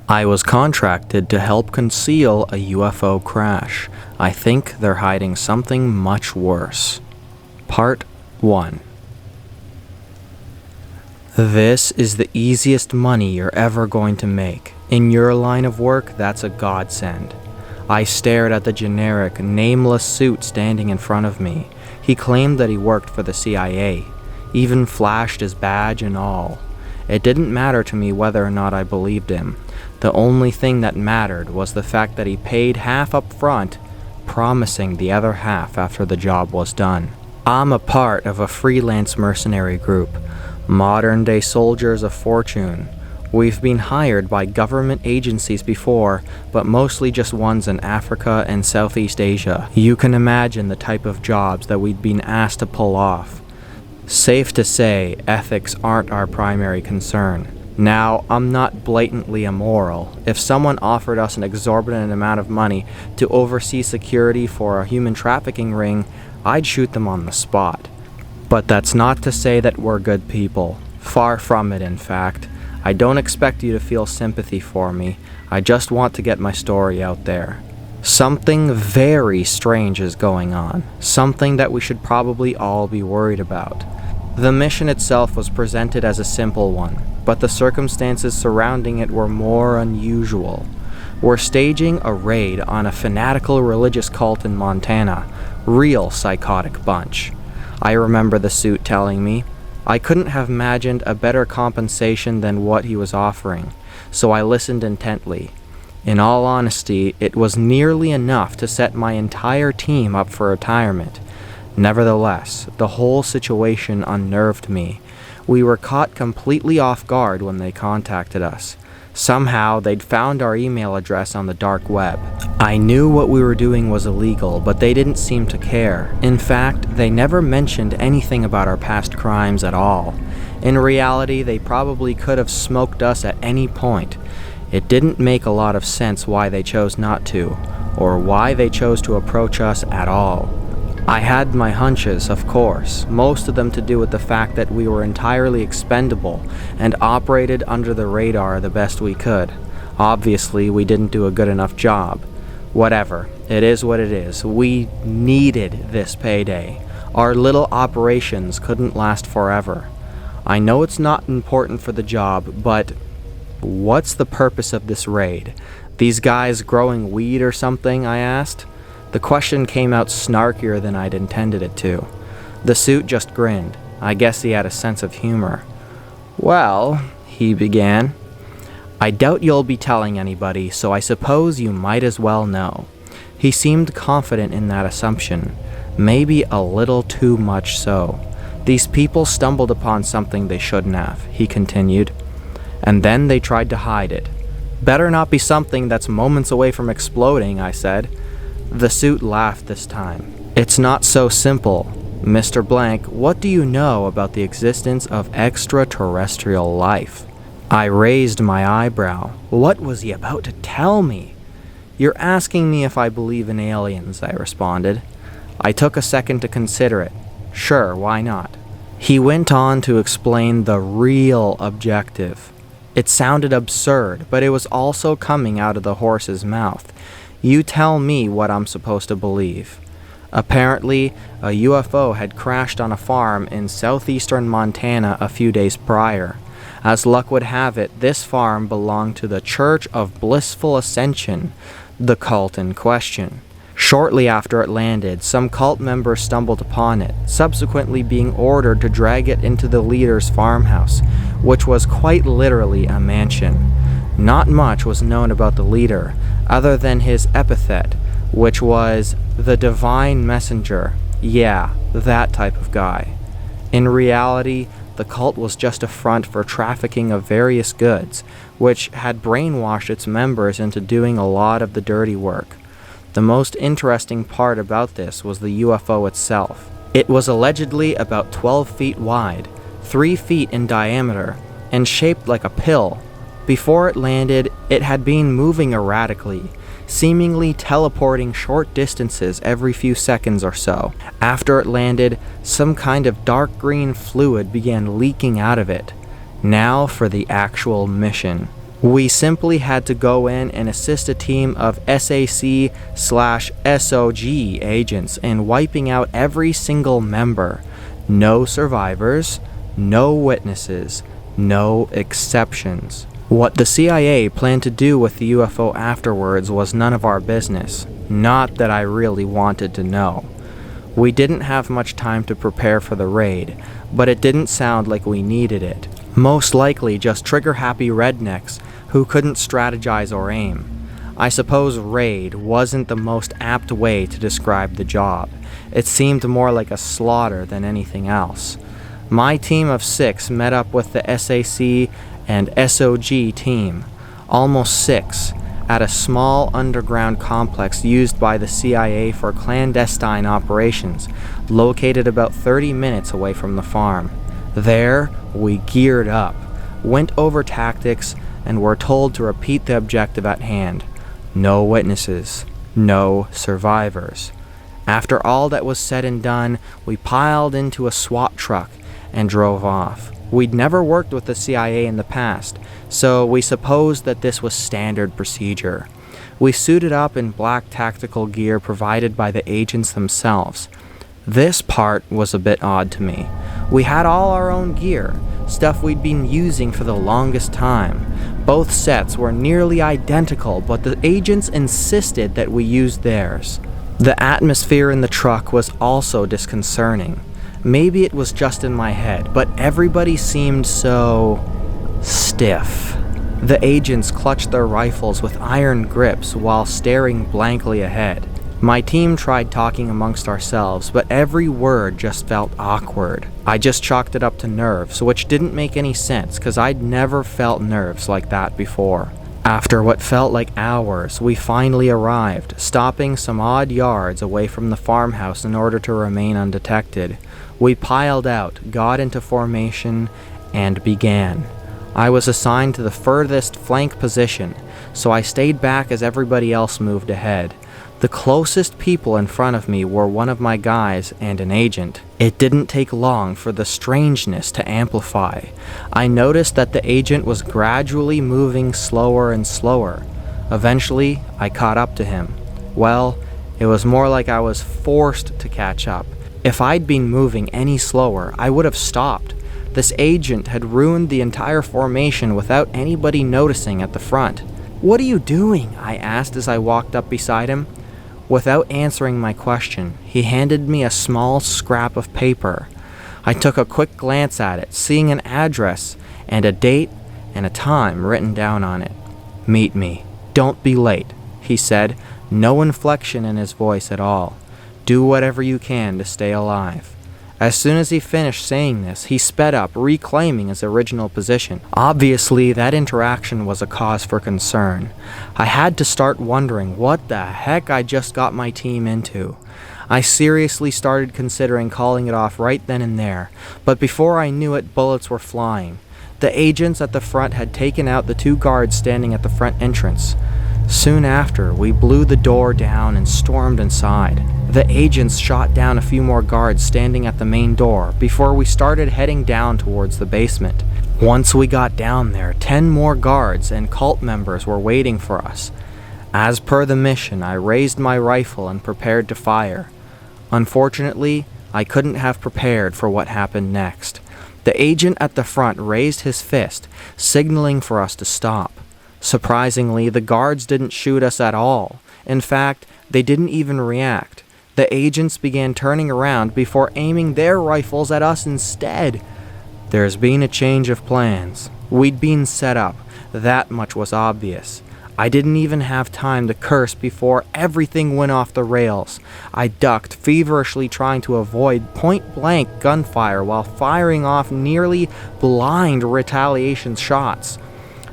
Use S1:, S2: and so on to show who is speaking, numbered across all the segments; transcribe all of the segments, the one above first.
S1: I was contracted to help conceal a UFO crash. I think they're hiding something much worse. Part 1. This is the easiest money you're ever going to make. In your line of work, that's a godsend. I stared at the generic, nameless suit standing in front of me. He claimed that he worked for the CIA, even flashed his badge and all. It didn't matter to me whether or not I believed him. The only thing that mattered was the fact that he paid half up front, promising the other half after the job was done. I'm a part of a freelance mercenary group, modern-day soldiers of fortune. We've been hired by government agencies before, but mostly just ones in Africa and Southeast Asia. You can imagine the type of jobs that we'd been asked to pull off. Safe to say, ethics aren't our primary concern. Now, I'm not blatantly immoral. If someone offered us an exorbitant amount of money to oversee security for a human trafficking ring, I'd shoot them on the spot. But that's not to say that we're good people. Far from it, in fact. I don't expect you to feel sympathy for me. I just want to get my story out there. Something very strange is going on. Something that we should probably all be worried about. The mission itself was presented as a simple one, but the circumstances surrounding it were more unusual. We're staging a raid on a fanatical religious cult in Montana. Real psychotic bunch. I remember the suit telling me. I couldn't have imagined a better compensation than what he was offering, so I listened intently. In all honesty, it was nearly enough to set my entire team up for retirement. Nevertheless, the whole situation unnerved me. We were caught completely off guard when they contacted us. Somehow, they'd found our email address on the dark web. I knew what we were doing was illegal, but they didn't seem to care. In fact, they never mentioned anything about our past crimes at all. In reality, they probably could have smoked us at any point. It didn't make a lot of sense why they chose not to, or why they chose to approach us at all. I had my hunches, of course, most of them to do with the fact that we were entirely expendable and operated under the radar the best we could. Obviously, we didn't do a good enough job. Whatever, it is what it is. We needed this payday. Our little operations couldn't last forever. I know it's not important for the job, but what's the purpose of this raid? These guys growing weed or something, I asked. The question came out snarkier than I'd intended it to. The suit just grinned. I guess he had a sense of humor. Well, he began, I doubt you'll be telling anybody, so I suppose you might as well know. He seemed confident in that assumption, maybe a little too much so. These people stumbled upon something they shouldn't have, he continued, and then they tried to hide it. Better not be something that's moments away from exploding, I said. The suit laughed this time. It's not so simple. Mr. Blank, what do you know about the existence of extraterrestrial life? I raised my eyebrow. What was he about to tell me? You're asking me if I believe in aliens, I responded. I took a second to consider it. Sure, why not? He went on to explain the real objective. It sounded absurd, but it was also coming out of the horse's mouth. You tell me what I'm supposed to believe. Apparently, a UFO had crashed on a farm in southeastern Montana a few days prior. As luck would have it, this farm belonged to the Church of Blissful Ascension, the cult in question. Shortly after it landed, some cult members stumbled upon it, subsequently being ordered to drag it into the leader's farmhouse, which was quite literally a mansion. Not much was known about the leader, other than his epithet, which was the Divine Messenger. Yeah, that type of guy. In reality, the cult was just a front for trafficking of various goods, which had brainwashed its members into doing a lot of the dirty work. The most interesting part about this was the UFO itself. It was allegedly about 12 feet wide, 3 feet in diameter, and shaped like a pill. Before it landed, it had been moving erratically, seemingly teleporting short distances every few seconds or so. After it landed, some kind of dark green fluid began leaking out of it. Now for the actual mission. We simply had to go in and assist a team of SAC/SOG agents in wiping out every single member. No survivors, no witnesses, no exceptions. What the CIA planned to do with the UFO afterwards was none of our business. Not that I really wanted to know. We didn't have much time to prepare for the raid, but it didn't sound like we needed it. Most likely just trigger-happy rednecks who couldn't strategize or aim. I suppose raid wasn't the most apt way to describe the job. It seemed more like a slaughter than anything else. My team of 6 met up with the SAC and SOG team, almost 6, at a small underground complex used by the CIA for clandestine operations, located about 30 minutes away from the farm. There, we geared up, went over tactics, and were told to repeat the objective at hand. No witnesses, no survivors. After all that was said and done, we piled into a SWAT truck and drove off. We'd never worked with the CIA in the past, so we supposed that this was standard procedure. We suited up in black tactical gear provided by the agents themselves. This part was a bit odd to me. We had all our own gear, stuff we'd been using for the longest time. Both sets were nearly identical, but the agents insisted that we use theirs. The atmosphere in the truck was also disconcerting. Maybe it was just in my head, but everybody seemed so stiff. The agents clutched their rifles with iron grips while staring blankly ahead. My team tried talking amongst ourselves, but every word just felt awkward. I just chalked it up to nerves, which didn't make any sense because I'd never felt nerves like that before. After what felt like hours, we finally arrived, stopping some odd yards away from the farmhouse in order to remain undetected. We piled out, got into formation, and began. I was assigned to the furthest flank position, so I stayed back as everybody else moved ahead. The closest people in front of me were one of my guys and an agent. It didn't take long for the strangeness to amplify. I noticed that the agent was gradually moving slower and slower. Eventually, I caught up to him. Well, it was more like I was forced to catch up. If I'd been moving any slower, I would have stopped. This agent had ruined the entire formation without anybody noticing at the front. "What are you doing?" I asked as I walked up beside him. Without answering my question, he handed me a small scrap of paper. I took a quick glance at it, seeing an address and a date and a time written down on it. "Meet me. Don't be late," he said, no inflection in his voice at all. "Do whatever you can to stay alive." As soon as he finished saying this, he sped up, reclaiming his original position. Obviously, that interaction was a cause for concern. I had to start wondering what the heck I just got my team into. I seriously started considering calling it off right then and there, but before I knew it, bullets were flying. The agents at the front had taken out the 2 guards standing at the front entrance. Soon after, we blew the door down and stormed inside. The agents shot down a few more guards standing at the main door before we started heading down towards the basement. Once we got down there, 10 more guards and cult members were waiting for us. As per the mission, I raised my rifle and prepared to fire. Unfortunately, I couldn't have prepared for what happened next. The agent at the front raised his fist, signaling for us to stop. Surprisingly, the guards didn't shoot us at all. In fact, they didn't even react. The agents began turning around before aiming their rifles at us instead. There's been a change of plans. We'd been set up. That much was obvious. I didn't even have time to curse before everything went off the rails. I ducked, feverishly trying to avoid point-blank gunfire while firing off nearly blind retaliation shots.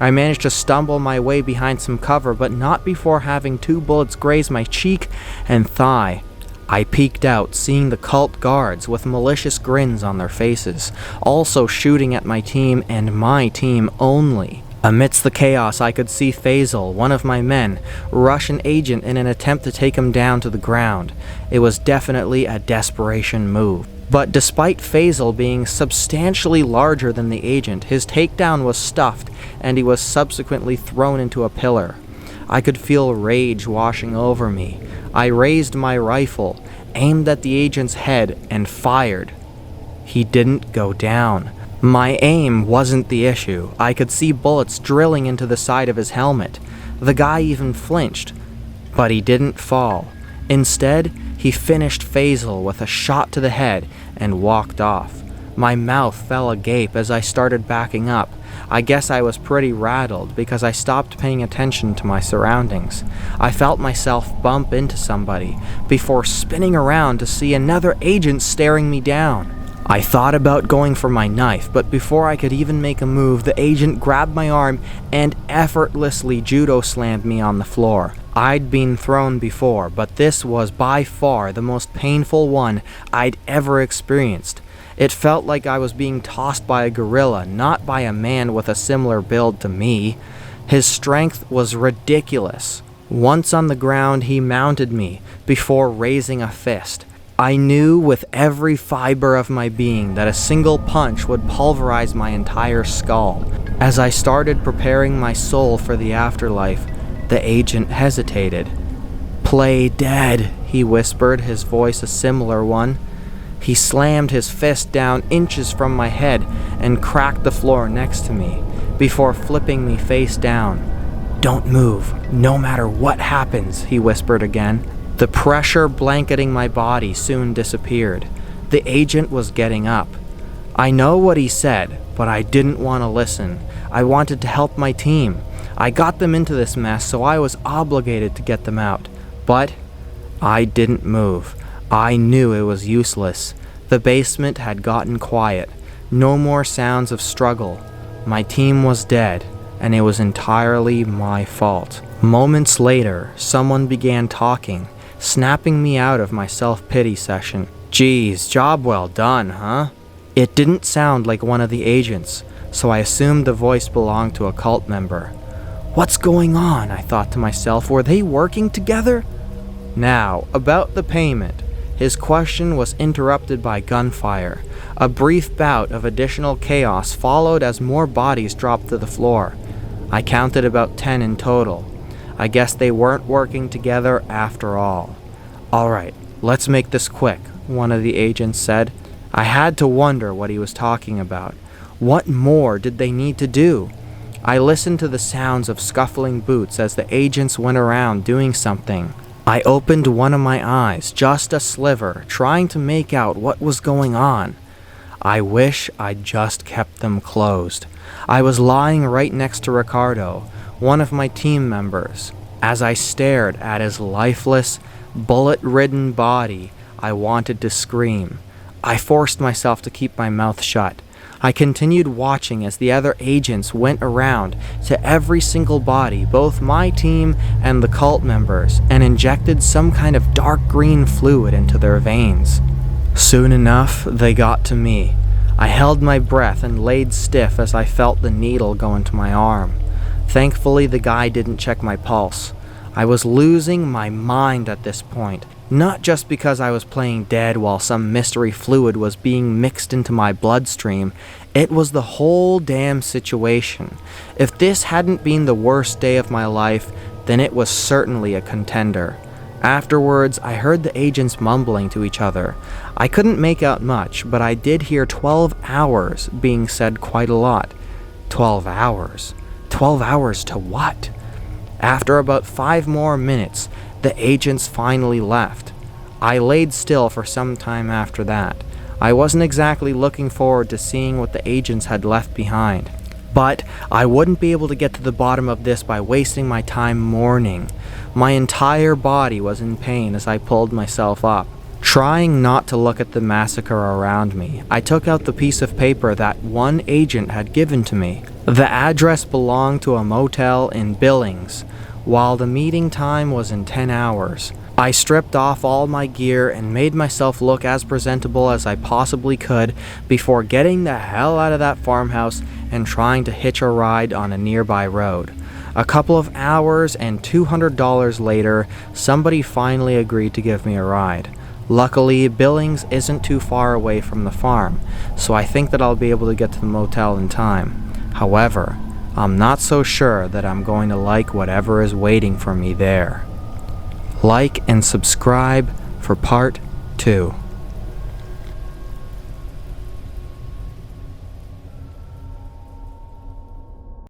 S1: I managed to stumble my way behind some cover, but not before having 2 bullets graze my cheek and thigh. I peeked out, seeing the cult guards with malicious grins on their faces, also shooting at my team and my team only. Amidst the chaos, I could see Faisal, one of my men, rush an agent in an attempt to take him down to the ground. It was definitely a desperation move. But despite Faisal being substantially larger than the agent, his takedown was stuffed and he was subsequently thrown into a pillar. I could feel rage washing over me. I raised my rifle, aimed at the agent's head, and fired. He didn't go down. My aim wasn't the issue. I could see bullets drilling into the side of his helmet. The guy even flinched, but he didn't fall. Instead, he finished Faisal with a shot to the head and walked off. My mouth fell agape as I started backing up. I guess I was pretty rattled because I stopped paying attention to my surroundings. I felt myself bump into somebody before spinning around to see another agent staring me down. I thought about going for my knife, but before I could even make a move, the agent grabbed my arm and effortlessly judo slammed me on the floor. I'd been thrown before, but this was by far the most painful one I'd ever experienced. It felt like I was being tossed by a gorilla, not by a man with a similar build to me. His strength was ridiculous. Once on the ground, he mounted me before raising a fist. I knew with every fiber of my being that a single punch would pulverize my entire skull. As I started preparing my soul for the afterlife, the agent hesitated. "Play dead," he whispered, his voice a similar one. He slammed his fist down inches from my head and cracked the floor next to me, before flipping me face down. "Don't move, no matter what happens," he whispered again. The pressure blanketing my body soon disappeared. The agent was getting up. I know what he said, but I didn't want to listen. I wanted to help my team. I got them into this mess, so I was obligated to get them out. But I didn't move. I knew it was useless. The basement had gotten quiet. No more sounds of struggle. My team was dead, and it was entirely my fault. Moments later, someone began talking, snapping me out of my self-pity session. "Geez, job well done, huh?" It didn't sound like one of the agents, so I assumed the voice belonged to a cult member. What's going on? I thought to myself. Were they working together? Now, about the payment. His question was interrupted by gunfire. A brief bout of additional chaos followed as more bodies dropped to the floor. I counted about 10 in total. I guess they weren't working together after all. "Alright, let's make this quick," one of the agents said. I had to wonder what he was talking about. What more did they need to do? I listened to the sounds of scuffling boots as the agents went around doing something. I opened one of my eyes, just a sliver, trying to make out what was going on. I wish I'd just kept them closed. I was lying right next to Ricardo, one of my team members. As I stared at his lifeless, bullet-ridden body, I wanted to scream. I forced myself to keep my mouth shut. I continued watching as the other agents went around to every single body, both my team and the cult members, and injected some kind of dark green fluid into their veins. Soon enough, they got to me. I held my breath and laid stiff as I felt the needle go into my arm. Thankfully, the guy didn't check my pulse. I was losing my mind at this point, not just because I was playing dead while some mystery fluid was being mixed into my bloodstream. It was the whole damn situation. If this hadn't been the worst day of my life, then it was certainly a contender. Afterwards, I heard the agents mumbling to each other. I couldn't make out much, but I did hear 12 hours being said quite a lot. 12 hours? 12 hours to what? After about 5 more minutes, the agents finally left. I laid still for some time after that. I wasn't exactly looking forward to seeing what the agents had left behind. But I wouldn't be able to get to the bottom of this by wasting my time mourning. My entire body was in pain as I pulled myself up. Trying not to look at the massacre around me, I took out the piece of paper that one agent had given to me. The address belonged to a motel in Billings, while the meeting time was in 10 hours. I stripped off all my gear and made myself look as presentable as I possibly could before getting the hell out of that farmhouse and trying to hitch a ride on a nearby road. A couple of hours and $200 later, somebody finally agreed to give me a ride. Luckily, Billings isn't too far away from the farm, so I think that I'll be able to get to the motel in time. However, I'm not so sure that I'm going to like whatever is waiting for me there. Like and subscribe for part 2.